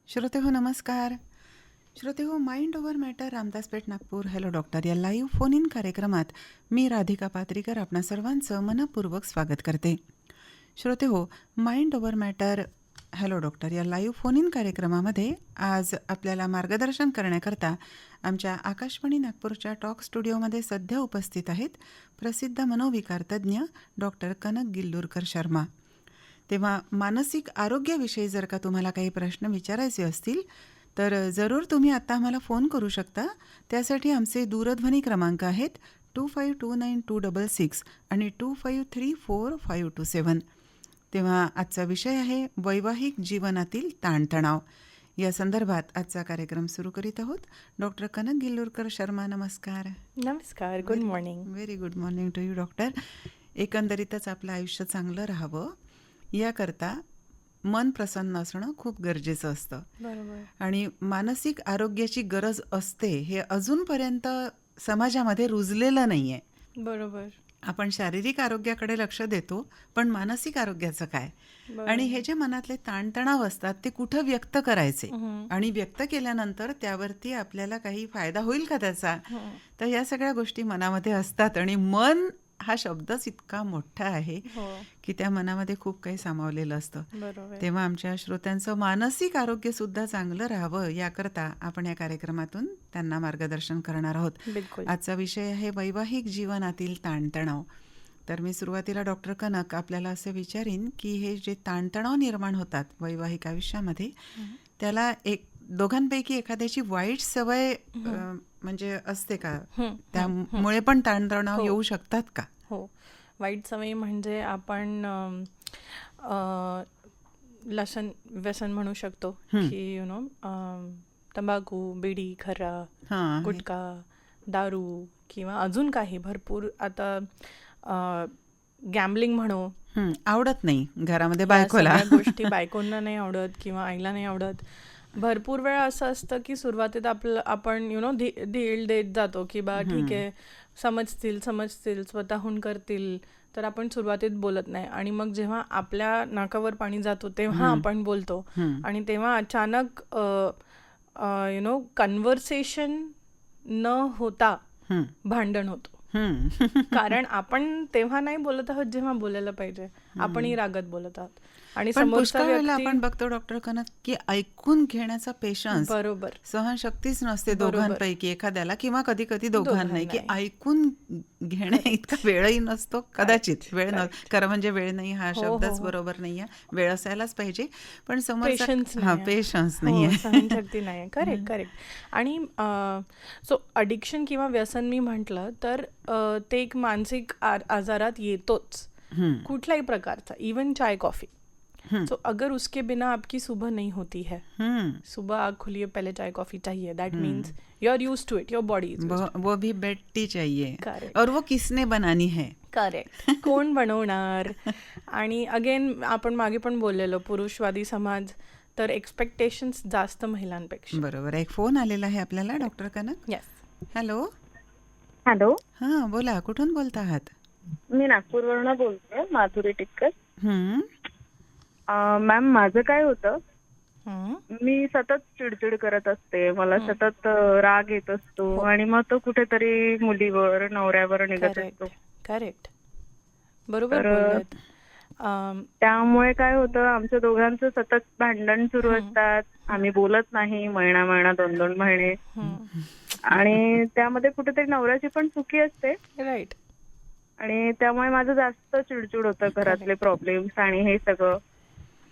श्रोते हो नमस्कार. श्रोते हो mind over matter Ramdaspeth Nagpur hello doctor या लाईव्ह फोन इन कार्यक्रमात मी राधिका पात्रीकर आपणा सर्वांचं मनपूर्वक स्वागत करते. श्रोते हो mind over matter hello doctor या लाईव्ह फोन इन कार्यक्रमामध्ये आज आपल्याला मार्गदर्शन करण्याकरता आमच्या आकाशवाणी नागपूरच्या टॉक स्टुडिओमध्ये सध्या उपस्थित आहेत प्रसिद्ध मनोविकार तज्ज्ञ डॉक्टर कनक गिल्लूरकर शर्मा. तेव्हा मानसिक आरोग्याविषयी जर का तुम्हाला काही प्रश्न विचारायचे असतील तर जरूर तुम्ही आत्ता आम्हाला फोन करू शकता. त्यासाठी आमचे दूरध्वनी क्रमांक आहेत 252926 आणि 25345227. तेव्हा आजचा विषय आहे वैवाहिक जीवनातील ताणतणाव. या संदर्भात आजचा कार्यक्रम सुरू करीत आहोत. डॉक्टर कनक गिल्लूरकर शर्मा नमस्कार. नमस्कार. Good morning. Very good morning to you doctor. एकंदरीतच आपलं आयुष्य चांगलं राहावं याकरता मन प्रसन्न असणं खूप गरजेचं असतं. बरोबर. आणि मानसिक आरोग्याची गरज असते हे अजूनपर्यंत समाजामध्ये रुजलेलं नाही आहे. बरोबर. आपण शारीरिक आरोग्याकडे लक्ष देतो पण मानसिक आरोग्याचं काय आणि हे जे मनातले ताणतणाव असतात ते कुठं व्यक्त करायचे आणि व्यक्त केल्यानंतर त्यावरती आपल्याला काही फायदा होईल का त्याचा, तर या सगळ्या गोष्टी मनामध्ये असतात. आणि मन हा शब्दच इतका मोठा आहे की त्या मनामध्ये खूप काही सामावलेलं असतं. बरोबर. तेव्हा आमच्या श्रोत्यांचं मानसिक आरोग्य सुद्धा चांगलं राहावं याकरता आपण या कार्यक्रमातून त्यांना मार्गदर्शन करणार आहोत. बिलकुल. आजचा विषय आहे वैवाहिक जीवनातील ताणतणाव. तर मी सुरुवातीला डॉक्टर कनक आपल्याला असं विचारीन की हे जे ताणतणाव निर्माण होतात वैवाहिक आयुष्यामध्ये त्याला दोघांपैकी एखाद्याची वाईट सवय म्हणजे असते का, त्यामुळे पण ताणतणाव येऊ शकतात का? हो. वाईट सवयी म्हणजे आपण व्यसन म्हणू शकतो की तंबाखू, बिडी, खर्रा, गुटखा, दारू किंवा अजून काही भरपूर. आता गॅम्बलिंग म्हणू, आवडत नाही घरामध्ये बायकोला, गोष्टी बायकोंना नाही आवडत किंवा आईला नाही आवडत. भरपूर वेळा असं असतं की सुरुवातीत आपण धीर देत जातो की बा ठीक आहे, समजतील स्वतःहून करतील, तर आपण सुरुवातीत बोलत नाही. आणि मग जेव्हा आपल्या नाकावर पाणी जातो तेव्हा आपण बोलतो आणि तेव्हा अचानक कन्व्हर्सेशन न होता भांडण होतो. कारण आपण तेव्हा नाही बोलत आहोत जेव्हा बोलायला पाहिजे, आपणही रागत बोलत आहोत. आणि समोरचा वेळेला आपण बघतो डॉक्टर कनक की ऐकून घेण्याचा पेशन्स, बरोबर, सहनशक्तीच नसते दोघांपैकी एखाद्याला किंवा कधी कधी दोघांनाही, की ऐकून घेण्या इतका वेळही नसतो कदाचित. वेळ खरं म्हणजे वेळ नाही हा शब्दच बरोबर नाहीये, वेळ असायलाच पाहिजे पण समोरचा पेशन्स नाहीये, सहनशक्ती नाही. करेक्ट. आणि सो अडिक्शन किंवा व्यसन मी म्हटलं तर ते एक मानसिक आजारात येतोच कुठल्याही प्रकारचा, इवन चाय कॉफी. तो अगर उसके बिना आपकी सुबह नहीं होती है, सुबह आँख खुली है पहले चाय कॉफी चाहिए, that means you are used to it, your body is वो भी बेड टी चाहिए. और वो किसने बनानी है. करेक्ट. कोण बनवणार. आणि अगेन आपण मागे पण बोललेलो पुरुषवादी समाज, तर एक्सपेक्टेशन्स जास्त महिलांपेक्षा. बरोबर. एक फोन आलेला आहे आपल्याला doctor Kanak. Yes. Hello. Hello. हा बोला, कुठून बोलता आहात? मी नागपूरवरून बोलते, माधुरी टिक्कर. मॅम, माझं काय होतं, मी सतत चिडचिड करत असते, मला सतत राग येत असतो आणि मग तो कुठेतरी मुलीवर, नवऱ्यावर निघत असतो. करेक्ट. बरोबर. त्यामुळे काय होतं, आमच्या दोघांचं सतत भांडण सुरू असतात. आम्ही बोलत नाही महिना 2 महिने. आणि त्यामध्ये कुठेतरी नवऱ्याची पण चुकी असते. राईट. आणि त्यामुळे माझं जास्त चिडचिड होतं, घरातले प्रॉब्लेम्स आणि हे सगळं.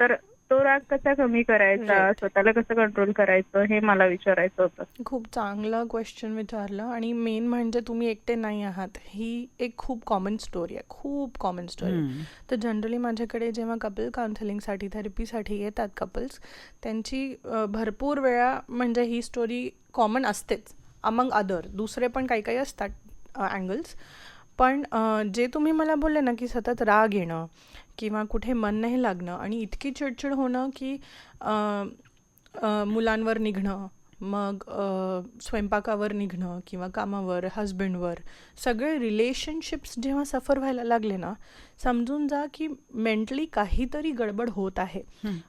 तर तो राग कसा कमी करायचा, स्वतःला कसं कंट्रोल करायचं, हे मला विचारायचं होतं. खूप चांगला क्वेश्चन विचारलं. आणि मेन म्हणजे तुम्ही एकटे नाही आहात, ही एक खूप कॉमन स्टोरी आहे. तर जनरली माझ्याकडे जेव्हा कपल काउन्सिलिंगसाठी, थेरपीसाठी येतात कपल्स, त्यांची भरपूर वेळा म्हणजे ही स्टोरी कॉमन असतेच, अमंग अदर दुसरे पण काही असतात अँगल्स. पण जे तुम्ही मला बोलले ना की सतत राग येणं किंवा कुठे मन नाही लागणं आणि इतकी चिडचिड होणं की मुलांवर निघणं, मग स्वयंपाकावर निघणं किंवा कामावर, हस्बंडवर, सगळे रिलेशनशिप्स जेव्हा सफर व्हायला लागले ना, समजून जा की मेंटली काहीतरी गडबड होत आहे.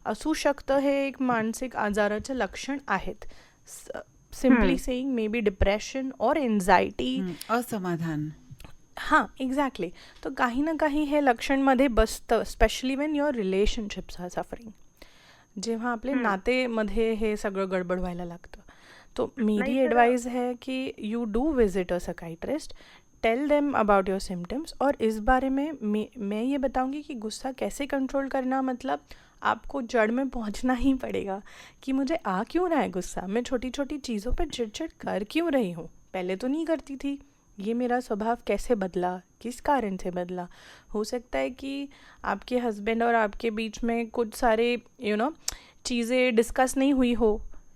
असू शकतं हे एक मानसिक आजाराचे लक्षण आहेत. Simply saying may be depression और एन्झायटी. असमाधान. हां, एक्झॅक्टली. तर काही ना काही हे लक्षणमध्ये बसतं, specially when your relationships are suffering. जेव्हा आपले नातेमध्ये हे सगळं गडबड व्हायला लागतं. तो मेरी नाही तर एडवाइस है कि you do visit a psychiatrist, tell them about your symptoms. और इस बारे में मैं ये बताऊंगी कि गुस्सा कैसे कंट्रोल करना, मतलब आपको जड़ में पहुंचना ही पड़ेगा कि मुझे आ क्यों रहा है गुस्सा, मैं छोटी छोटी चीज़ों पे चिड़चिड़ कर क्यों रही हूँ, पहले तो नहीं करती थी, ये मेरा स्वभाव कैसे बदला, किस कारण से बदला. हो सकता है कि आपके हस्बैंड और आपके बीच में कुछ सारे चीज़ें डिस्कस नहीं हुई हो,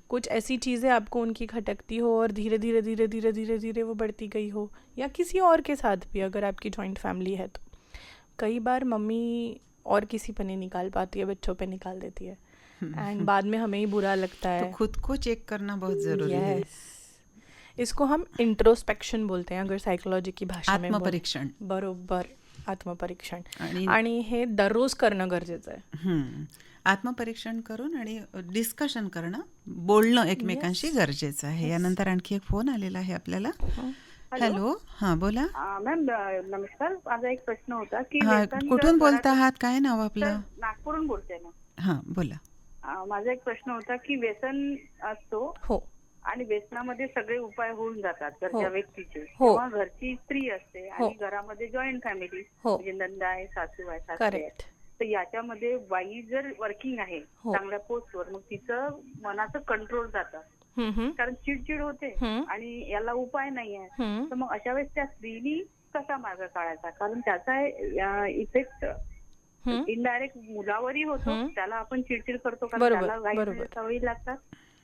कुछ ऐसी चीज़ें आपको उनकी खटकती हो और धीरे धीरे धीरे धीरे धीरे धीरे वो बढ़ती गई हो, या किसी और के साथ भी अगर आपकी जॉइंट फैमिली है तो. कई बार मम्मी और किसी पे नहीं निकाल पाती है, बच्चों पे निकाल देती है, एंड बाद में हमें ही बुरा लगता तो है. खुद को चेक करना बहुत जरूरी है. Yes. इसको हम इंट्रोस्पेक्शन बोलते हैं अगर सायकोलॉजी की भाषा में. आत्मपरीक्षण. बरोबर, आत्मपरीक्षण. आणि आणि हे दररोज करणं गरजेचं आहे. आत्मपरीक्षण करून आणि डिस्कशन करणं, बोलणं एकमेकांशी गरजेचं आहे. यानंतर आणखी एक फोन आलेला आहे आपल्याला. हॅलो, हां बोला. मॅम नमस्कार. माझा एक प्रश्न होता की हा, व्यसन कुठून जर बोलत घरात- आहात, काय नाव आपलं? नागपूरहून बोलते ना. हां बोला. माझा एक प्रश्न होता की व्यसन असतो हो आणि व्यसनामध्ये सगळे उपाय होऊन जातात घरच्या व्यक्तीचे. हो. तेव्हा घरची स्त्री असते आणि घरामध्ये जॉईंट फॅमिली, हो. म्हणजे नंदा आहे, सासू आहे, सासरे आहे. करेक्ट. तर याच्यामध्ये बाई जर वर्किंग आहे हो. चांगल्या पोस्टवर, मग तिचं मनाचं कंट्रोल जातं, कारण चिडचिड होते आणि याला उपाय नाही आहे. तर मग अशा वेळेस त्या स्त्रीनी कसा मार्ग काढायचा, कारण त्याचा इफेक्ट इनडायरेक्ट मुलावरही होतो. त्याला आपण चिडचिड करतो कारण बरोबर, त्याला काही बरोबर. सवयी लागतात,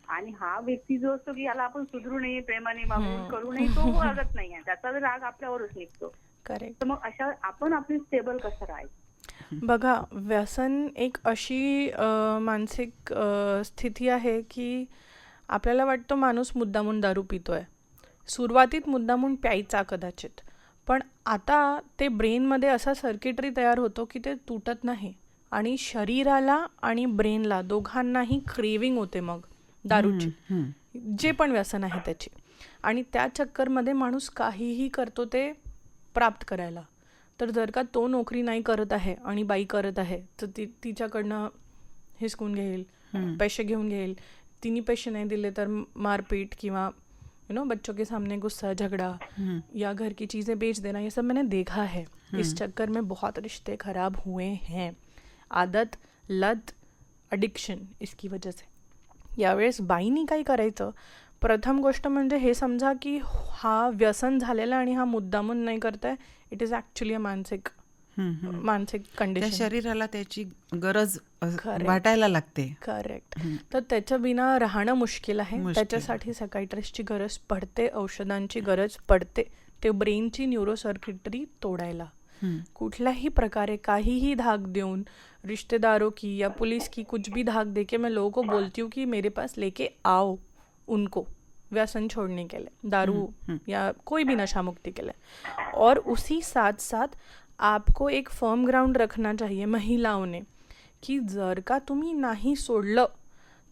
आणि हा व्यक्ती जो असतो की याला आपण सुधरू नये, प्रेमाने वागून करू नये, तो वागत नाहीये, त्याचा राग आपल्यावरच निघतो. करेक्ट. तर मग अशा आपण आपली स्टेबल कसं राहायचं. बघा, व्यसन एक अशी मानसिक स्थिती आहे की आपल्याला वाटतं माणूस मुद्दामून दारू पितोय. सुरुवातीत मुद्दामून प्यायचा कदाचित, पण आता ते ब्रेनमध्ये असा सर्किटरी तयार होतो की ते तुटत नाही, आणि शरीराला आणि ब्रेनला दोघांनाही क्रेविंग होते मग दारूची, जे पण व्यसन आहे त्याची. आणि त्या चक्करमध्ये माणूस काहीही करतो ते प्राप्त करायला. तर जर का तो नोकरी नाही करत आहे आणि बाई करत आहे, तर तिच्याकडनं हिसकून घेईल, पैसे घेऊन घेईल. तिने पैसे नहीं दिले तर मारपीट, किंवा बच्चों के सामने गुस्सा, झगड़ा, या घर की चीज़ें बेच देना. ये सब मैंने देखा है. इस चक्कर में बहुत रिश्ते खराब हुए हैं. आदत, लत, एडिक्शन इसकी वजह से. यावेळेस बाईनी काय करायचं, प्रथम गोष्ट म्हणजे हे समजा की हा व्यसन झालेला आणि हा मुद्दामून नाही करताय. इट इज ॲक्च्युली अ मानसिक त्या कंडिशन. शरीराला त्याची गरज वाटायला लागते. करेक्ट. तर त्याच्या बिना राहणं मुश्किल आहे. त्याच्यासाठी सायकायट्रिस्टची गरज पडते, औषधांची गरज पडते, ते ब्रेनची न्यूरो सर्किटरी तोडायला. कुठल्याही प्रकारे काहीही धाक देऊन, रिश्तेदारों की या पुलिस की कुछ भी धाक देके मैं लोगों को बोलती हूँ कि मेरे पास लेके आओ उनको व्यसन छोड़ने के लिए, दारू या कोई भी नशा मुक्ति के लिए. और उसी साथ साथ आपको एक फर्म ग्राउंड रखना चाहिए महिलाओं ने, की जर का तुम्ही नाही सोडलं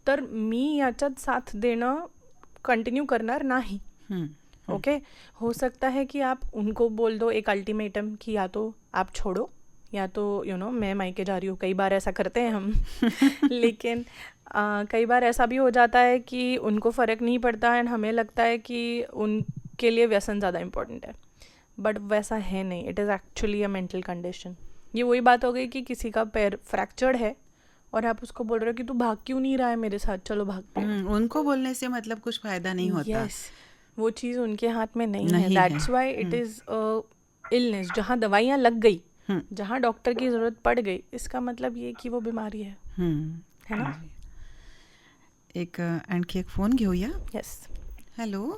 तर मी याच्यात साथ देणं कंटिन्यू करणार नाही. ओके. हो सकता है कि आप उनको बोल दो एक अल्टीमेटम कि या तो आप छोड़ो, या तो मैं मायके जा रही हूँ. कई बार ऐसा करते हैं हम लेकिन कई बार ऐसा भी हो जाता है कि उनको फ़र्क नहीं पड़ता एंड हमें लगता है कि उनके लिए व्यसन ज़्यादा इम्पोर्टेंट है, बट वैसा है नहीं. It is actually a mental condition. ये वही बात हो गई कि किसी का पैर फ्रैक्चर्ड है और आप उसको बोल रहे हो कि तू भाग क्यों नहीं रहा है मेरे साथ, चलो भागते हैं. उनको बोलने से मतलब कुछ फायदा नहीं होता. Yes, वो चीज़ उनके हाथ में नहीं है. That's why it is illness. जहाँ दवाइयाँ लग गई, जहाँ डॉक्टर की ज़रूरत पड़ गई, इसका मतलब ये कि वो बीमारी है ना. एक आणखी एक फोन घेऊया. येस. हॅलो.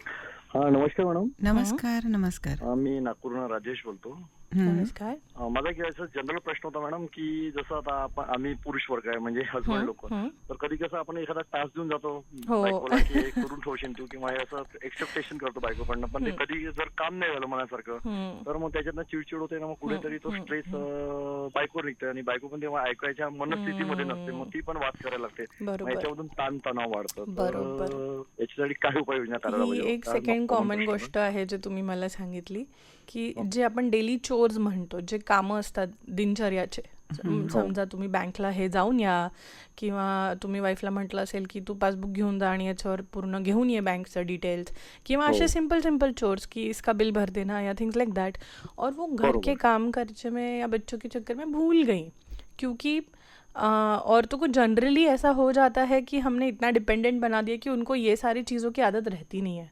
हा, नमस्कार मॅडम. नमस्कार. नमस्कार. मी नागपूरहून राजेश बोलतो. नमस्कार. माझा एक असा जनरल प्रश्न होता मॅडम, की जसं आता आम्ही पुरुष वर्ग आहे म्हणजे हजबंड लोक, तर कधी कसं आपण एखादा टास्क देऊन जातो हो. बायकोला की हे करून ठेवशील तू, किंवा हे असं एक्सेप्टेशन करतो बायकोकडनं, पण ते कधी जर काम नाही झालं मनासारखं तर मग त्याच्यातनं चिडचिड होते ना, मग कुठेतरी तो स्ट्रेस बायकोवर निघतोय आणि बायको पण तेव्हा ऐकायच्या मनस्थितीमध्ये नसते, मग ती पण वाद करायला लागते, मग बरोबर. याच्यामधून ताण तणाव वाढतं. बरोबर. तर याच्यासाठी काय उपाययोजना करायला ही पाहिजे? एक हा सेकंड common कॉमन प्रश्न आहे. गोष्ट आहे जे तुम्ही मला सांगितली, की जे आपण डेली चोर्स म्हणतो, जे कामं असतात दिनचर्याचे, समजा तुम्ही बँकला हे जाऊन या, किंवा तुम्ही वाईफला म्हटलं असेल की तू पासबुक घेऊन जा आणि याच्यावर पूर्ण घेऊन ये बँकचं डिटेल्स, किंवा असे सिंपल चोर्स की इसका बिल भर देना या थिंग्स लाइक दैट, और वो घर के काम करने में या बच्चों के चक्कर में भूल गई, क्योंकि औरतों को जनरली ऐसा हो जाता है कि हमने इतना डिपेंडेंट बना दिया कि उनको ये सारी चीज़ों की आदत रहती नहीं है,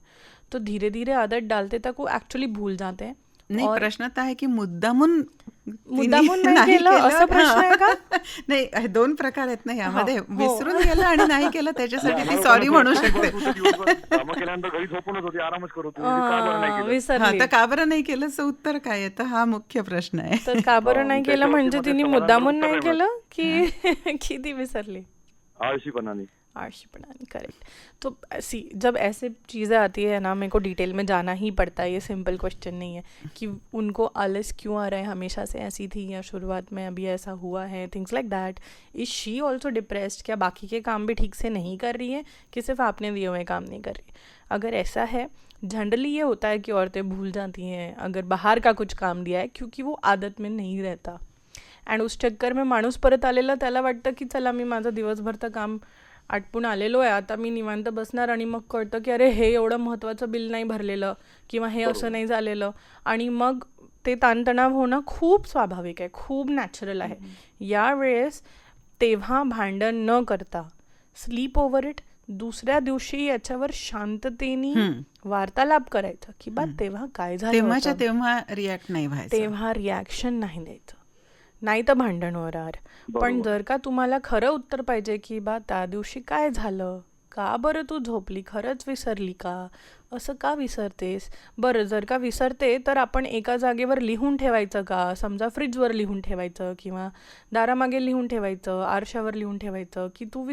तो धीरे धीरे आदत डालते तक वो एक्चुअली भूल जाते हैं. नाही, प्रश्न तर आहे की मुद्दामून मुद्दामून नाही केलं असा प्रश्न आहे का? नाही, दोन प्रकार आहेत ना यामध्ये. हो. विसरून गेलं आणि नाही केलं त्याच्यासाठी ती सॉरी म्हणू शकते. कामं केल्यानंतर घरी झोपूनच होती, आरामच करत होती, का बरं नाही केलं? हा, विसरली. तर का बरं नाही केलंच उत्तर काय येतं, हा मुख्य प्रश्न आहे. तर का बरं नाही केलं म्हणजे त्याच्यावरती तिने मध्ये मुद्दामून समाधान नाही उत्तर केलं की ती विसरली. आळशीपणाने. आळशीपणाने, करेक्ट. तो सी जब ऐसे चीज़ें आती है ना, मेरे को डिटेल में जाना ही पड़ता है, ये सिंपल क्वेश्चन नहीं है कि उनको आलस क्यों आ रहा है, हमेशा से ऐसी थी या शुरुआत में अभी ऐसा हुआ है, things like that. Is she also depressed, क्या बाकी के काम भी ठीक से नहीं कर रही है कि सिर्फ आपने दिए हुए काम नहीं कर रही. अगर ऐसा है, जनरली ये होता है कि औरतें भूल जाती हैं अगर बाहर का कुछ काम दिया है, क्योंकि वो आदत में नहीं रहता. अँड उस चक्कर में माणूस परत आलेला त्याला वाटतं की चला मी माझं दिवसभरचं काम आटपून आलेलो आहे, आता मी निवांत बसणार, आणि मग कळतं की अरे हे एवढं महत्त्वाचं बिल नाही भरलेलं, किंवा हे असं नाही झालेलं, आणि मग ते ताणतणाव होणं खूप स्वाभाविक आहे, खूप नॅचरल आहे. यावेळेस तेव्हा भांडण न करता स्लीप ओव्हर इट, दुसऱ्या दिवशी याच्यावर शांततेने वार्तालाप करायचा की बा तेव्हा काय झालं तेव्हाच्या होतं. तेव्हा रिॲक्ट नाही व्हायचं. तेव्हा रिॲक्शन नाही द्यायचं, नाही तर भांडण होणार. पण जर का तुम्हाला खरं उत्तर पाहिजे की बा त्या दिवशी काय झालं, का बरं तू झोपली, खरंच विसरली का, असं का विसरतेस, बरं जर का विसरते तर आपण एका जागेवर लिहून ठेवायचं का, समजा फ्रीजवर लिहून ठेवायचं, किंवा दारामागे लिहून ठेवायचं, आरशावर लिहून ठेवायचं की तू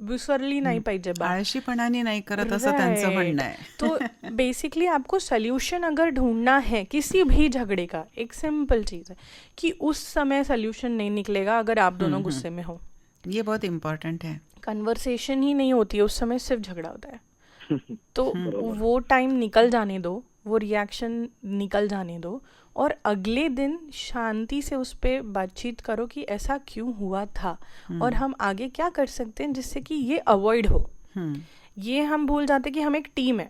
विसरली नाही पाहिजे बा. आळशीपणाने नाही करत असं त्यांचं म्हणणं आहे. तो बेसिकली आपको सल्यूशन अगर ढूंढना है किसी भी झगड़े का, एक सिंपल चीज़ है कि उस समय सल्यूशन नहीं निकलेगा अगर आप दोनों गुस्से में हो. ये बहुत इम्पोर्टेंट है. कन्वर्सेशन ही नहीं होती है उस समय, सिर्फ झगड़ा होता है. तो वो टाइम निकल जाने दो, वो रिएक्शन निकल जाने दो, और अगले दिन शांति से उस पर बातचीत करो कि ऐसा क्यों हुआ था और हम आगे क्या कर सकते हैं जिससे कि ये अवॉइड हो. ये हम भूल जाते कि हम एक टीम है,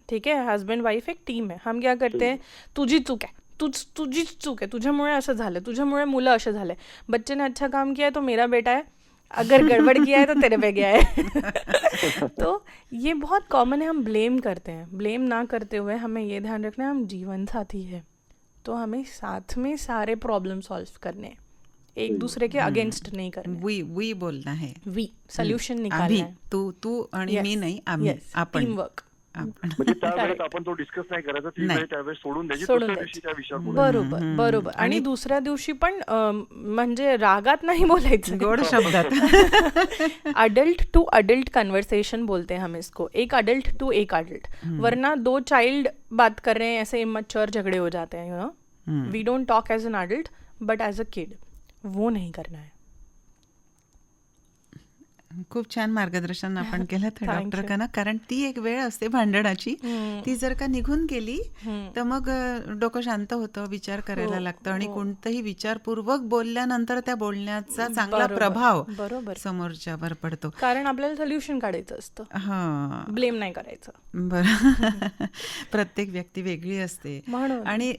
ठीक है, हस्बैंड वाइफ एक टीम है. हम क्या करते हैं, तुझी चूक है, तुझीच चूक आहे, तुझ्यामुळे असं झालं, तुझ्यामुळे मुलं असे झाले, बच्चे ने अच्छा काम किया है तो मेरा बेटा है, अगर गड़बड़ किया है तो तेरे पे गया है. तो ये बहुत कॉमन है, हम ब्लेम करते हैं. ब्लेम ना करते हुए हमें ये ध्यान रखना है हम जीवन साथी है, तो हमें साथ में सारे प्रॉब्लम सॉल्व करने हैं, एक दूसरे के अगेंस्ट नहीं करने. वी बोलना है, वी सोल्यूशन आम्ही, निकालना है. तू आणि मी नाही, आम्ही, आपण. Team work. म्हणजे त्यावेळेस आपण तो डिस्कस नाही करायचा, ती वेळ त्यावेळेस सोडून द्यायची, सोडून दुसऱ्या द्यायची. दिवशी त्या विषयावर बोलायचं. बरोबर बरोबर. आणि दुसऱ्या दिवशी पण म्हणजे रागात नाही बोलायचं, गोड शब्दात. अडल्ट टू अडल्ट कन्वर्सेशन बोलते हैं हम इसको, एक अडल्ट टू एक अडल्ट. वरना दो चाइल्ड बात कर रहे हैं ऐसे इमैच्योर झगड़े हो जाते हैं, you know. We don't talk as an adult but as a kid, वो नहीं करना है. खूप छान मार्गदर्शन आपण केलं Thank डॉक्टर you. कना, कारण ती एक वेळ असते भांडणाची, ती जर का निघून गेली तर मग डोकं शांत होतं, विचार करायला लागतं, आणि कोणतंही विचारपूर्वक बोलल्यानंतर त्या बोलण्याचा चांगला बरोबर, प्रभाव बरोबर. समोरच्यावर पडतो. कारण आपल्याला सोल्युशन काढायचं असतं, हा, ब्लेम नाही करायचं. बरं. प्रत्येक व्यक्ती वेगळी असते, म्हणून. आणि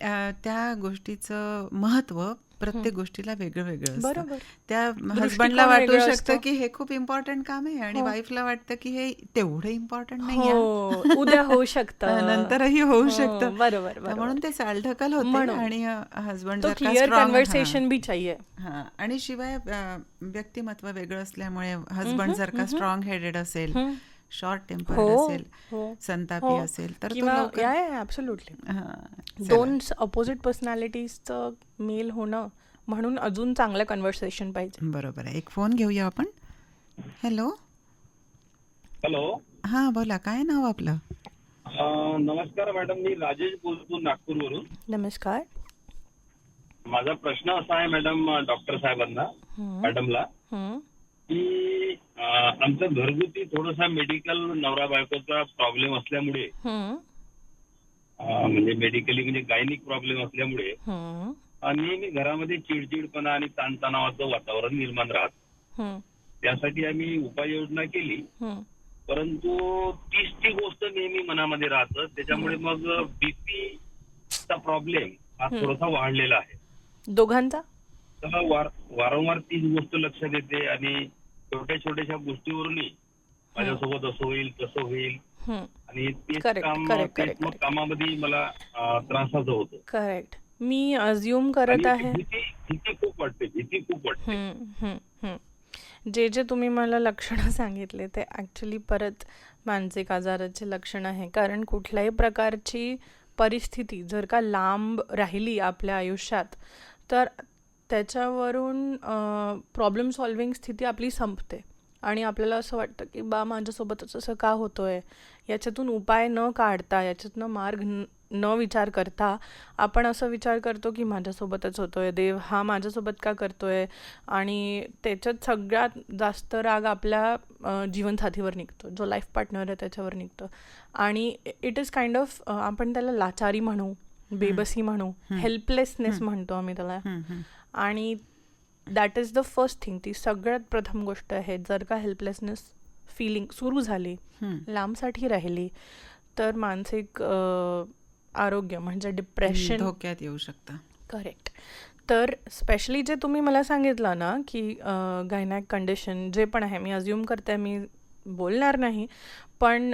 त्या गोष्टीचं महत्व प्रत्येक गोष्टीला वेगळं वेगळं असतं. बरोबर. त्या दृष्टिकोन हजबंडला वाटू वेगळं शकतं असतं. की हे खूप इम्पॉर्टंट काम आहे, आणि वाईफला वाटतं की हे तेवढं इम्पॉर्टंट नाही आहे, हो, उद्या होऊ शकतं, नंतरही होऊ शकतं. हो, बरोबर बरोबर. म्हणून ते चालढकल होते, म्हणून. आणि हजबंड तो जर का क्लिअर strong- कन्वर्सेशन भी चाहिए. हा, आणि शिवाय व्यक्तिमत्व वेगळं असल्यामुळे हजबंड जर का स्ट्रॉंग हेडेड असेल, शॉर्ट टेम्पर्ड हो, असेल, हो, संतापी हो. असेल तर तो किंवा लवकर या ॲब्सोल्युटली हां, चला. दोन अपोजिट पर्सनॅलिटीजचं मेल होणं म्हणून अजून चांगलं कन्व्हर्सेशन पाहिजे. बरोबर आहे. एक फोन घेऊया आपण. हॅलो. हॅलो. हां, बोला. काय नाव आपलं? नमस्कार मॅडम, मी राजेश बोलतो नागपूरवरून. नमस्कार. माझा प्रश्न असा आहे मॅडम डॉक्टर साहेबांना, मॅडमला, हं, की आमचं घरगुती थोडासा मेडिकल नवरा बायकोचा प्रॉब्लेम असल्यामुळे, हं, म्हणजे मेडिकली म्हणजे गायनिक प्रॉब्लेम असल्यामुळे हं, नेहमी घरामध्ये चिडचिडपणा आणि ताणतणावाचं वातावरण निर्माण राहत. हं, त्यासाठी आम्ही उपाययोजना केली, हं, परंतु तीच ती गोष्ट नेहमी मनामध्ये राहतं. त्याच्यामुळे मग बीपीचा प्रॉब्लेम हा थोडासा वाढलेला आहे. दोघांचा? तर वारंवार तीच गोष्ट लक्षात येते आणि छोट्या छोट्याशा गोष्टीवरूनही माझ्यासोबत असं होईल तसं होईल हं, आणि तेच करेक्ट, काम करेक्ट, तेच करेक्ट, मग करेक्ट. कामामध्ये मला त्रासाचं होतं करेक्ट. मी अज्युम करत आणि आहे. भीती खूप वाटते. हं, हं, हं. जे तुम्ही मला लक्षणं सांगितले ते ॲक्च्युली परत मानसिक आजाराचे लक्षण आहे. कारण कुठल्याही प्रकारची परिस्थिती जर का लांब राहिली आपल्या आयुष्यात तर त्याच्यावरून प्रॉब्लेम सॉल्विंग स्थिती आपली संपते आणि आपल्याला असं वाटतं की माझ्यासोबतच असं का होतोय, याच्यातून उपाय न काढता, याच्यातनं मार्ग न विचार करता आपण असं विचार करतो की माझ्यासोबतच होतोय, देव हा माझ्यासोबत का करतोय, आणि त्याच्यात सगळ्यात जास्त राग आपल्या जीवनसाथीवर निघतो, जो लाईफ पार्टनर आहे त्याच्यावर निघतो. आणि इट इज काइंड ऑफ आपण त्याला लाचारी म्हणू, बेबसी म्हणू, हेल्पलेसनेस म्हणतो आम्ही त्याला. आणि that is the first thing. ती सगळ्यात प्रथम गोष्ट आहे. जर का हेल्पलेसनेस फिलिंग सुरू झाली, लांबसाठी राहिली, तर मानसिक आरोग्य म्हणजे डिप्रेशन धोक्यात येऊ शकतं. करेक्ट. तर स्पेशली जे तुम्ही मला सांगितलं ना की गायनॅक कंडिशन जे पण आहे, मी अज्युम करते, मी बोलणार नाही, पण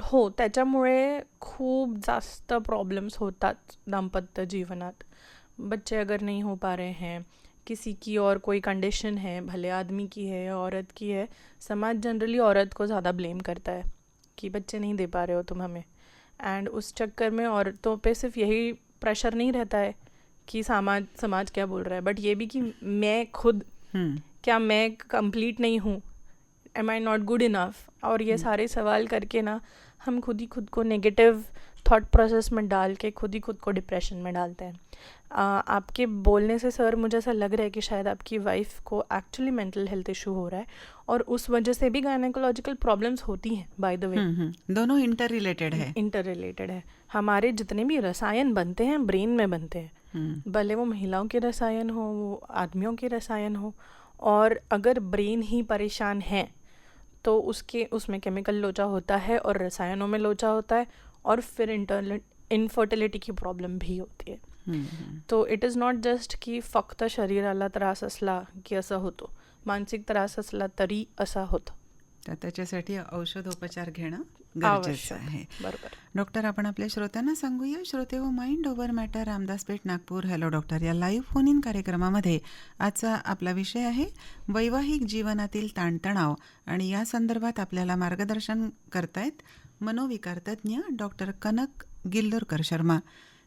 हो त्याच्यामुळे खूप जास्त प्रॉब्लम्स होतात दाम्पत्य जीवनात. बच्चे अगर नहीं हो पा रहे हैं, किसी की और कोई कंडीशन है, भले आदमी की है या औरत की है, समाज जनरली औरत को ज़्यादा ब्लेम करता है कि बच्चे नहीं दे पा रहे हो तुम हमें. एंड उस चक्कर में औरतों पे सिर्फ यही प्रेशर नहीं रहता है कि समाज क्या बोल रहा है, बट ये भी कि मैं खुद, क्या मैं कंप्लीट नहीं हूँ, am I not good enough, और ये सारे सवाल करके ना हम खुद ही खुद को नेगेटिव थॉट प्रोसेस में डाल के खुद ही खुद को डिप्रेशन में डालते हैं. आपके बोलने से सर मुझे ऐसा लग रहा है कि शायद आपकी वाइफ को एक्चुअली मेंटल हेल्थ इशू हो रहा है और उस वजह से भी गायनेकोलॉजिकल प्रॉब्लम्स होती हैं. बाय द वे दोनों इंटर रिलेटेड है. हमारे जितने भी रसायन बनते हैं ब्रेन में बनते हैं, भले वो महिलाओं के रसायन हो, वो आदमियों के रसायन हो, और अगर ब्रेन ही परेशान है तो उसमें केमिकल लोचा होता है और रसायनों में लोचा होता है, और फिर इनफर्टिलिटी की प्रॉब्लेम भी होती है. तो इट इज नॉट जस्ट की फक्त शरीराला त्रास असला की असं होतो, मानसिक त्रास असला तरी असा होतो. तर त्याच्यासाठी औषधोपचार घेणं गरजेचं आहे. बरोबर. डॉक्टर, आपण आपल्या श्रोत्यांना सांगूया. श्रोते हो, माइंड ओव्हर मॅटर रामदास पेठ नागपूर हॅलो डॉक्टर या लाईव्ह फोन इन कार्यक्रमामध्ये आजचा आपला विषय आहे वैवाहिक जीवनातील ताणतणाव, आणि या संदर्भात आपल्याला मार्गदर्शन करतायत मनोविकार तज्ज्ञ डॉक्टर कनक गिल्लोरकर शर्मा.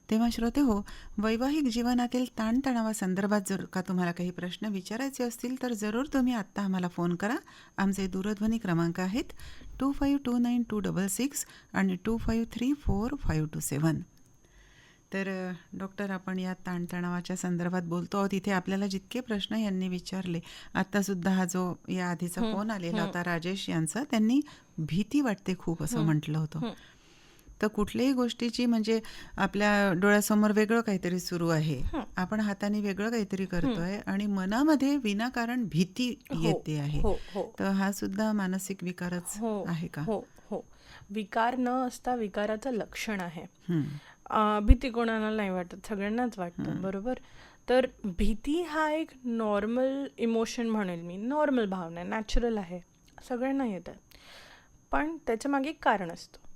तेव्हा श्रोते हो, वैवाहिक जीवनातील ताणतणावासंदर्भात जर का तुम्हाला काही प्रश्न विचारायचे असतील तर जरूर तुम्ही आत्ता आम्हाला फोन करा. आमचे दूरध्वनी क्रमांक आहेत 252926 आणि 25345227. तर डॉक्टर, आपण या ताणतणावाच्या संदर्भात बोलतो आहोत. इथे आपल्याला जितके प्रश्न यांनी विचारले, आत्तासुद्धा हा जो या आधीचा फोन आलेला होता राजेश यांचा, त्यांनी भीती वाटते खूप असं म्हटलं होतं. तर कुठल्याही गोष्टीची म्हणजे आपल्या डोळ्यासमोर वेगळं काहीतरी सुरू आहे, आपण हाताने वेगळं काहीतरी करतोय आणि मनामध्ये विनाकारण भीती येते आहे, तर हा सुद्धा मानसिक विकारच आहे का? हो. विकार न असता विकाराचं लक्षण आहे. भीती कोणाला नाही वाटत, सगळ्यांनाच वाटतं, बरोबर. तर भीती हा एक नॉर्मल इमोशन म्हणेल मी, नॉर्मल भावना, नॅचरल आहे, सगळ्यांना येतात. पण त्याच्या मागे एक कारण असतं.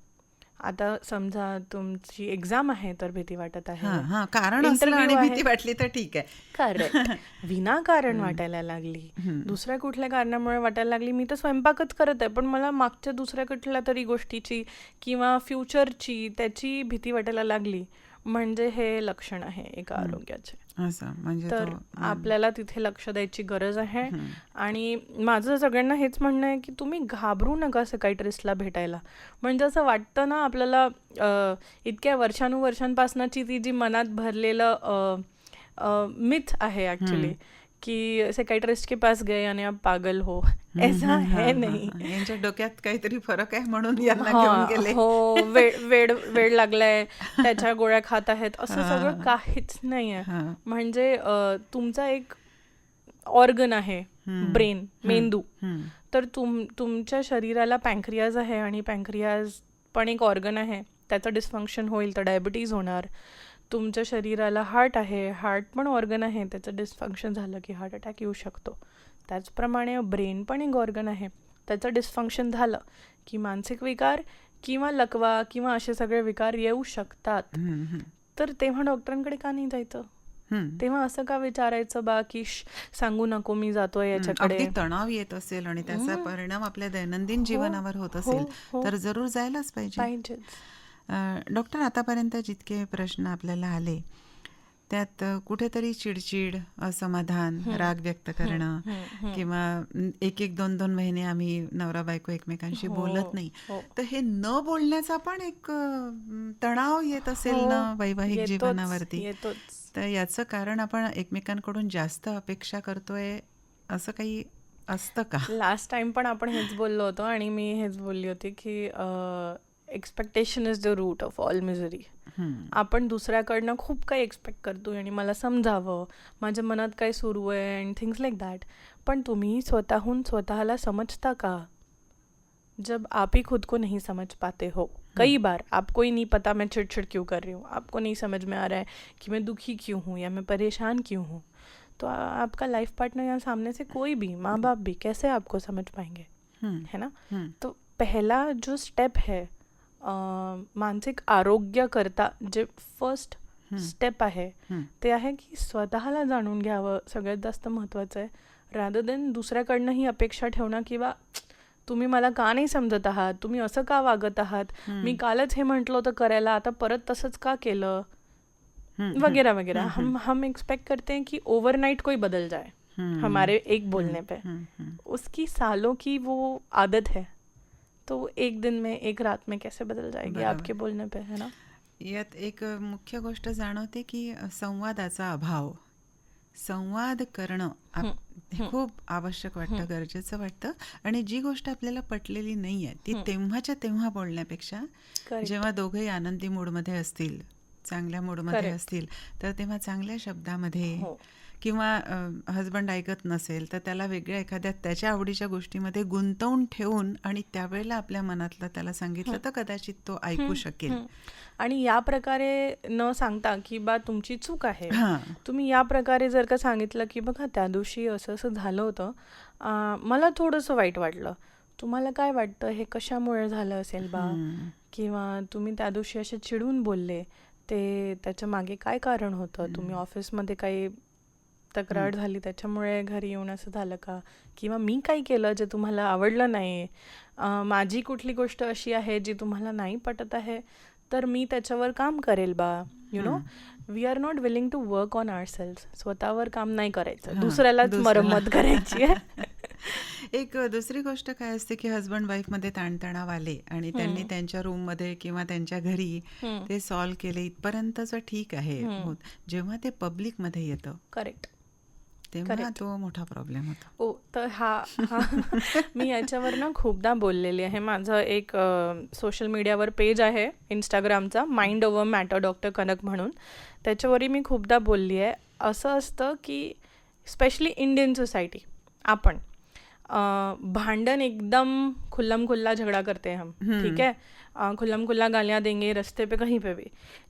आता समजा तुमची एक्झाम आहे तर भीती वाटत आहे, हां हां कारण असलं इंटरव्ह्यू आणि आहे, भीती वाटली तर ठीक आहे. करेक्ट, विनाकारण वाटायला लागली, दुसऱ्या कुठल्या कारणामुळे वाटायला लागली, मी तर स्वयंपाकच करत आहे पण मला मागच्या दुसऱ्या कुठल्या तरी गोष्टीची किंवा फ्युचरची त्याची भीती वाटायला लागली, म्हणजे हे लक्षण आहे एका आरोग्याचे. असं म्हणजे तर तो आपल्याला तिथे लक्ष द्यायची गरज आहे. आणि माझं सगळ्यांना हेच म्हणणं आहे की तुम्ही घाबरू नका सायकायट्रिस्टला भेटायला. म्हणजे असं वाटतं ना आपल्याला, इतक्या वर्षानुवर्षांपासनची ती जी मनात भरलेलं मिथ आहे ॲक्च्युली, कि साइकाइट्रिस्ट के पास गए आणि आप पागल हो, ऐसा है नहीं. यांच्या डोक्यात काहीतरी फरक आहे म्हणून यांना हा, घेऊन गेले. हो, वेळ लागलाय, त्याच्या गोळ्या खात आहेत, असं सगळं काहीच नाहीये. म्हणजे तुमचा एक ऑर्गन आहे ब्रेन, मेंदू, तर तुमच्या शरीराला पँक्रियाज आहे आणि पँक्रियाज पण एक ऑर्गन आहे, त्याचं डिस्फंक्शन होईल तर डायबिटीज होणार. तुमच्या शरीराला हार्ट आहे, हार्ट पण ऑर्गन आहे, त्याचं डिस्फंक्शन झालं की हार्ट अटॅक येऊ शकतो. त्याचप्रमाणे ब्रेन पण एक ऑर्गन आहे, त्याचं डिस्फंक्शन झालं की मानसिक विकार किंवा लकवा किंवा असे सगळे विकार येऊ शकतात. तर तेव्हा डॉक्टरांकडे का नाही जायचं? तेव्हा असं का विचारायचं बा की सांगू नको मी जातोय याच्याकडे? अगदी तणाव येत असेल आणि त्याचा परिणाम आपल्या दैनंदिन जीवनावर होत असेल तर जरूर जायलाच पाहिजे. डॉक्टर, आतापर्यंत जितके प्रश्न आपल्याला आले त्यात कुठेतरी चिडचिड, असमाधान, राग व्यक्त करणं किंवा 1-2 महिने आम्ही नवरा बायको एकमेकांशी बोलत नाही, तर हे न बोलण्याचा पण एक तणाव येत असेल ना वैवाहिक जीवनावरती. तर याचं कारण आपण एकमेकांकडून जास्त अपेक्षा करतोय असं काही असतं का? लास्ट टाइम पण आपण हेच बोललो होतो आणि मी हेच बोलली होती की expectation is the root of all misery. आपण दुसऱ्याकडनं खूप काही एक्सपेक्ट करतो आणि मला समजावं, माझ्या मनात काय सुरू आहे अँड थिंग्स लाईक दॅट. पण तुम्ही स्वतःहून स्वतःला समजता का? जब आप ही खुद को नहीं समझ पाते हो, कई बार आपको ही नहीं पता मैं चिड़चिड़ क्यों कर रही हूँ, आपको नहीं समझ में आ रहा है कि मैं दुखी क्यों हूँ या मैं परेशान क्यों हूँ, तो आपका लाइफ पार्टनर या सामने से कोई भी, माँ बाप भी, कैसे आपको समझ पाएंगे, है ना? तो पहला जो स्टेप है मानसिक आरोग्य करता जे फर्स्ट स्टेप आहे ते आहे की स्वतःला जाणून घ्यावं. सगळ्यात जास्त महत्त्वाचं आहे, रादर देन दुसऱ्याकडनं ही अपेक्षा ठेवणं किंवा तुम्ही मला का नाही समजत आहात, तुम्ही असं का वागत आहात, मी कालच हे म्हटलं होतं करायला, आता परत तसंच का केलं, वगैरह वगैरह. हम एक्सपेक्ट करते हैं कि ओवरनाइट कोई बदल जाए हमारे एक बोलने पे. उसकी सालों की वो आदत है, तो एक दिन में, एक रात में कैसे बदल जाएगी आपके बोलने पे, है ना? यात एक मुख्य गोष्ट जाणवते की संवादाचा अभाव. संवाद करणं हे खूप आवश्यक वाटतं, गरजेचं वाटतं. आणि जी गोष्ट आपल्याला पटलेली नाही आहे ती तेव्हाच्या तेव्हा बोलण्यापेक्षा जेव्हा दोघंही आनंदी मूडमध्ये असतील, चांगल्या मूडमध्ये असतील, तर तेव्हा चांगल्या शब्दामध्ये, किंवा हजबंड ऐकत नसेल तर त्याला वेगळ्या एखाद्या त्याच्या आवडीच्या गोष्टीमध्ये गुंतवून ठेवून आणि त्यावेळेला आपल्या मनातलं त्याला सांगितलं तर कदाचित तो ऐकू शकेल. आणि या प्रकारे न सांगता की बा तुमची चूक आहे, तुम्ही या प्रकारे जर का सांगितलं की बघा त्या दिवशी असं असं झालं होतं, मला थोडंसं वाईट वाटलं, तुम्हाला काय वाटतं हे कशामुळे झालं असेल बा, किंवा तुम्ही त्या दिवशी असे चिडून बोलले, ते त्याच्या मागे काय कारण होतं, तुम्ही ऑफिसमध्ये काही तक्रार झाली त्याच्यामुळे घरी येऊन असं झालं का, किंवा मी काही केलं जे तुम्हाला आवडलं नाही, माझी कुठली गोष्ट अशी आहे जी तुम्हाला नाही पटत आहे, तर मी त्याच्यावर काम करेल बा. You know, we are not willing to work on our self. स्वतःवर काम नाही करायचं, दुसऱ्यालाच मरम्मत करायची आहे. एक दुसरी गोष्ट काय असते की हजबंड वाईफ मध्ये ताणतणाव आले आणि त्यांनी त्यांच्या रूम मध्ये किंवा त्यांच्या घरी ते सॉल्व्ह केले, इथपर्यंतच ठीक आहे. जेव्हा ते पब्लिक मध्ये येतं, करेक्ट, तेव्हा तो मोठा प्रॉब्लेम होता. ओ, तर हा मी याच्यावर ना खूपदा बोललेली आहे. माझं एक सोशल मीडियावर पेज आहे इंस्टाग्रामचा, mind over matter doctor Kanak म्हणून, त्याच्यावरही मी खूपदा बोलली आहे. असं असतं की स्पेशली इंडियन सोसायटी, आपण भांडन एकदम खुल्लम खुल्ला झगड़ा करते हैं हम, ठीक है, खुल्लम खुल्ला गालियाँ देंगे रास्ते पे कहीं पे भी,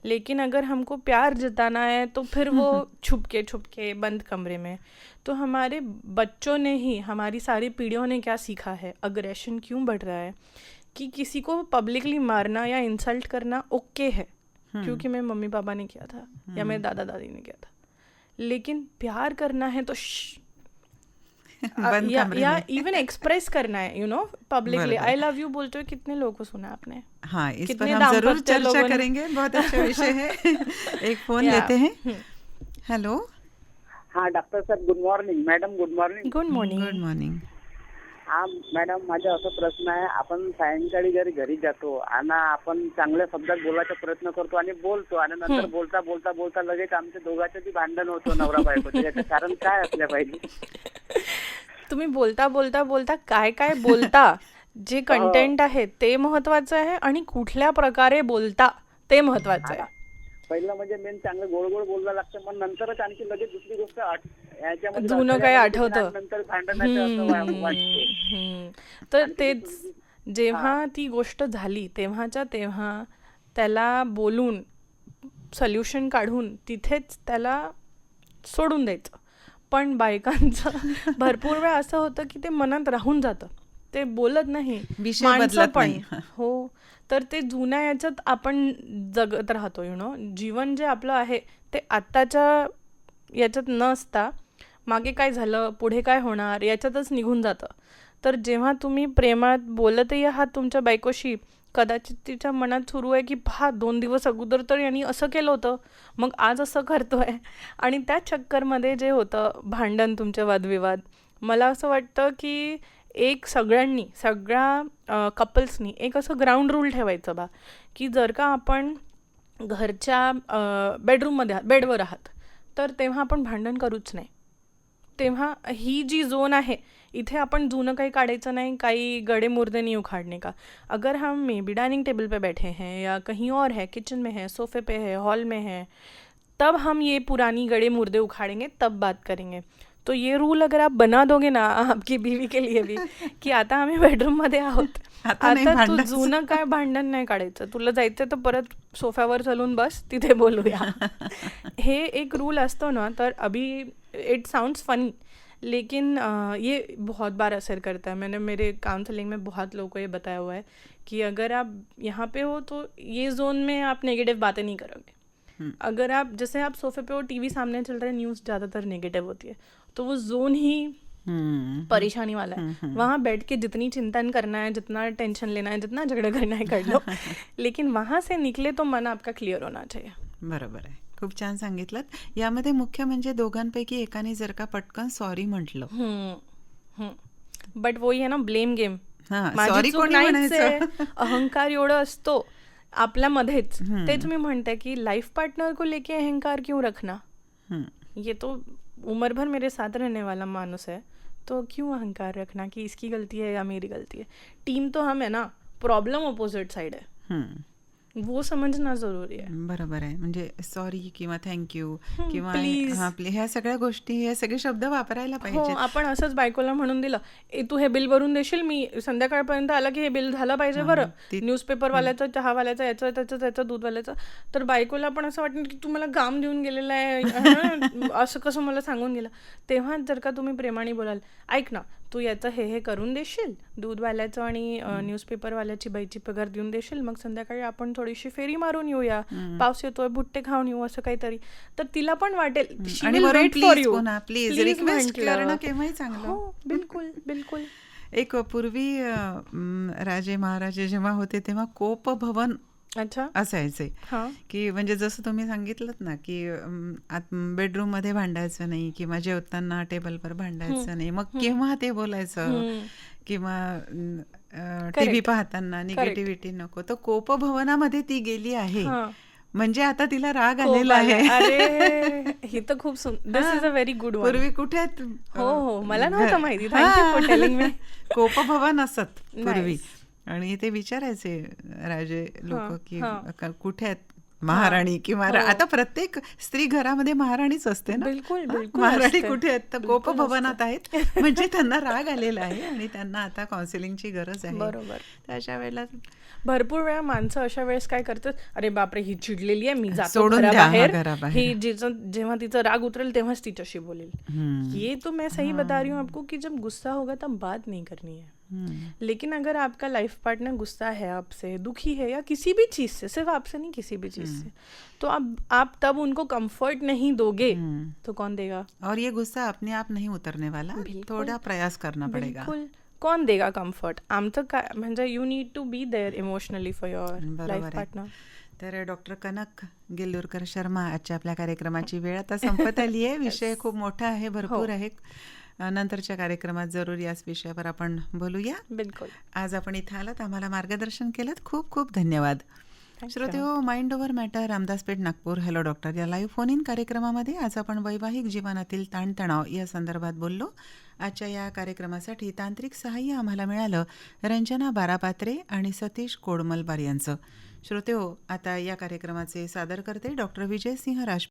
लेकिन अगर हमको प्यार जताना है तो फिर वो छुपके बंद कमरे में. तो हमारे बच्चों ने ही, हमारी सारी पीढ़ियों ने क्या सीखा है, अग्रेशन क्यों बढ़ रहा है कि किसी को पब्लिकली मारना या इंसल्ट करना ओके है क्योंकि मेरे मम्मी पापा ने किया था या मेरे दादा दादी ने किया था, लेकिन प्यार करना है तो बंद कमरे या में। इवन एक्सप्रेस करना है पब्लिकली, बराबर। आई लव यू बोलते हुए कितने लोगों को सुना आपने? हाँ, इस पर कितने हम जरूर दाम्पत्य चर्चा लोगों ने- करेंगे, बहुत अच्छा विषय है। एक फोन Yeah. लेते हैं। हेलो, हा डॉक्टर साहेब good morning. Madam good morning. Good morning. Good morning. हा मॅडम, माझा असा प्रश्न आहे, आपण सायंकाळी घरी जातो आणि आपण चांगल्या शब्दात बोलायचा प्रयत्न करतो आणि बोलतो आणि नंतर बोलता बोलता बोलता लगेच आमच्या दोघांचं बी भांडण होतं नवरा बायकोचं. याचं कारण काय असलं पाहिजे? तुम्ही बोलता बोलता बोलता काय काय बोलता, जे कंटेंट आहे ते महत्वाचं आहे आणि कुठल्या प्रकारे बोलता ते महत्वाचं आहे. पहिलं म्हणजे मेन चांगलं गोड गोड बोलायला लागतं, मग नंतरच आणखी लगेच दुसरी गोष्ट याच्यामध्ये जुनं काय आठवतं. नंतर भांडणाचं असं वाटते. तर तेच, जेव्हा ती गोष्ट झाली तेव्हाच्या तेव्हा त्याला बोलून सोल्युशन काढून तिथेच त्याला सोडून द्यायचं. पण बायकांचं भरपूर वेळा असं होतं की ते मनात राहून जातं, ते बोलत नाही. विषय माणसं बदलत पण नाही. हो, तर ते जुन्या याच्यात आपण जगत राहतो. जीवन जे आपलं आहे ते आत्ताच्या याच्यात न असता मागे काय झालं, पुढे काय होणार याच्यातच निघून जातं. तर जेव्हा तुम्ही प्रेमात बोलतही आहात तुमच्या बायकोशी, कदाचित तिच्या मनात सुरू आहे की पहा 2 दिवस अगोदर तर यांनी असं केलं होतं, मग आज असं करतोय. आणि त्या चक्करमध्ये जे होतं भांडण, तुमचे वादविवाद, मला असं वाटतं की एक सगळ्या कपल्सनी एक असं ग्राउंड रूल ठेवायचं बा, की जर का आपण घरच्या बेडवर आहात तर तेव्हा आपण भांडण करूच नाही. तेव्हा ही जी झोन आहे इथे आपण जुनं काही काढायचं नाही, काही गड़े मुर्दे नहीं उखाड़ने का. अगर हम मे बी डाइनिंग टेबल पे बैठे हैं या कहीं और है, किचन में है, सोफे पे है, हॉल में है, तब हम ये पुरानी गड़े मुर्दे उखाड़ेंगे, तब बात करेंगे. तो ये रूल अगर आप बना दोगे ना आपकी बीवी के लिए भी, की आता आम्ही बेडरूम मध्ये आहोत, आता नाही आता तू भांडायचं. जुनं काय भांडण नाही काढायचं, तुला जायचं तर परत सोफ्यावर चलून बस, तिथे बोलूया. हे एक रूल असतो ना, तर अभी इट साउंड्स फनी लेकिन ये बहुत बार असर करता है. मैंने मेरे काउंसलिंग में बहुत लोगों को ये बताया हुआ है कि अगर आप यहाँ पे हो तो ये जोन में आप नेगेटिव बातें नहीं करोगे. अगर आप जैसे आप सोफे पे हो, टीवी सामने चल रहा है, न्यूज़ ज़्यादातर नेगेटिव होती है, तो वो जोन ही परेशानी वाला है. वहाँ बैठ के जितनी चिंतन करना है, जितना टेंशन लेना है, जितना झगड़ा करना है कर लो, लेकिन वहाँ से निकले तो मन आपका क्लियर होना चाहिए. बरोबर आहे, खूप छान सांगितलं. यामध्ये मुख्य म्हणजे दोघांपैकी एकाने जर का पटकन सॉरी म्हटलं, बट वही है ना, ब्लेम गेम. हा, माझी सॉरी चूक कोणी नाहीच म्हणायचं? आहे, अहंकार एवढं असतो आपल्यामध्येच. तेच मी म्हणते की लाइफ पार्टनर को लेके अहंकार क्यों रखना, ये तो उम्र भर मेरे साथ रहने वाला मानुस है, तो क्यों अहंकार रखना कि इसकी गलती है या मेरी गलती है. टीम तो हम है ना, प्रॉब्लम अपोजिट साइड है, वो समजना जरुरी आहे. बरोबर आहे. म्हणजे सॉरी किंवा थँक्यू किंवा प्लीज. ह्या सगळ्या गोष्टी, हे सगळे शब्द वापरायला हो, पाहिजे. आपण असंच बायकोला म्हणून दिलं, तू हे बिल भरून देशील, मी संध्याकाळपर्यंत आला की हे बिल झालं पाहिजे बरं, न्यूजपेपरवाल्याचं, चहावाल्याचं, याचं त्याचं दूधवाल्याचं. तर बायकोला पण असं वाटतं की तू मला काम देऊन गेलेलं आहे, असं कसं मला सांगून गेलं. तेव्हा जर का तुम्ही प्रेमाने बोलाल, ऐक ना तू याचं हे करून देशील, दूधवाल्याचं आणि न्यूजपेपरवाल्याची बाईची पगार देऊन देशील, मग संध्याकाळी आपण थोडीशी फेरी मारून येऊया, पाऊस येतोय, भुट्टे खाऊन येऊ, असं काहीतरी. तर तिला पण वाटेल, she आणि will वरून wait for प्लीज, you. पुन्हा प्लीज Please रिक्वेस्ट म्हटलं. करणं केव्हाही चांगलं. हो, बिलकुल बिलकुल. एक पूर्वी राजे महाराजे जेव्हा होते तेव्हा कोप भवन अच्छा, असायचे, हा, की म्हणजे जसं तुम्ही सांगितलं ना की बेडरूम मध्ये भांडायचं नाही किंवा जेवताना टेबलवर भांडायचं नाही, मग केव्हा ते बोलायचं, किंवा टीव्ही पाहताना निगेटिव्हिटी नको. तर कोपभवनामध्ये ती गेली आहे, म्हणजे आता तिला राग आलेला आहे. अरे ही तर खूप this is a very good one. पूर्वी कुठे हो, मला नव्हतं माहिती. Thank you for telling me. कोपभवन असत पूर्वी, आणि ते विचारायचे राजे लोक की कुठे आहेत महाराणी, किंवा आता प्रत्येक स्त्री घरामध्ये महाराणीच असते ना, बिलकुल बिलकुल. महाराणी कुठे आहेत, तर कोपभवनात आहेत, म्हणजे त्यांना राग आलेला आहे आणि त्यांना आता काउन्सिलिंगची गरज आहे. बरोबर. त्याच्या वेळेला भरपूर वेळा माणसं अशा वेळेस काय करतात, अरे बापरे ही चिडलेली आहे, मी जातो सोडून द्या, घराबाहेर, ही जेव्हा तिचा राग उतरेल तेव्हाच तिच्याशी बोलेल. ये तो मैं सही बता रही हूँ आपको कि जब गुस्सा होगा तब बात नहीं करनी है. लेकिन अगर आपका लाइफ पार्टनर गुस्सा है आपसे, दुखी है, या किसी भी चीज़ से, सिर्फ आपसे नहीं, किसी भी चीज़ से, तो अब आप तब उनको कंफर्ट नहीं दोगे तो कौन देगा? और ये गुस्सा अपने आप नहीं उतरने वाला, थोड़ा प्रयास करना पडेगा. बिलकुल. कोण देगा कम्फर्ट? आमचं काय म्हणजे you need to be there emotionally for your बरोबर लाईफ आहे. पार्टनर. तर डॉक्टर कनक गिल्लुरकर शर्मा, आजच्या आपल्या कार्यक्रमाची वेळ आता संपत आली आहे. विषय खूप मोठा आहे, भरपूर आहे. नंतरच्या कार्यक्रमात जरूर याच विषयावर आपण बोलूया. बिलकुल. आज आपण इथं आलात, आम्हाला मार्गदर्शन केलं, खूप खूप धन्यवाद. श्रोतेहो, mind over matter, Ramdaspeth, Nagpur. Hello doctor या लाईव्ह फोन इन कार्यक्रमामध्ये आज आपण वैवाहिक जीवनातील ताणतणाव या संदर्भात बोललो. आजच्या या कार्यक्रमासाठी तांत्रिक सहाय्य आम्हाला मिळालं रंजना बारापात्रे आणि सतीश कोडमलबार यांचं. श्रोतेहो, आता या कार्यक्रमाचे सादर करते डॉक्टर विजयसिंह राज.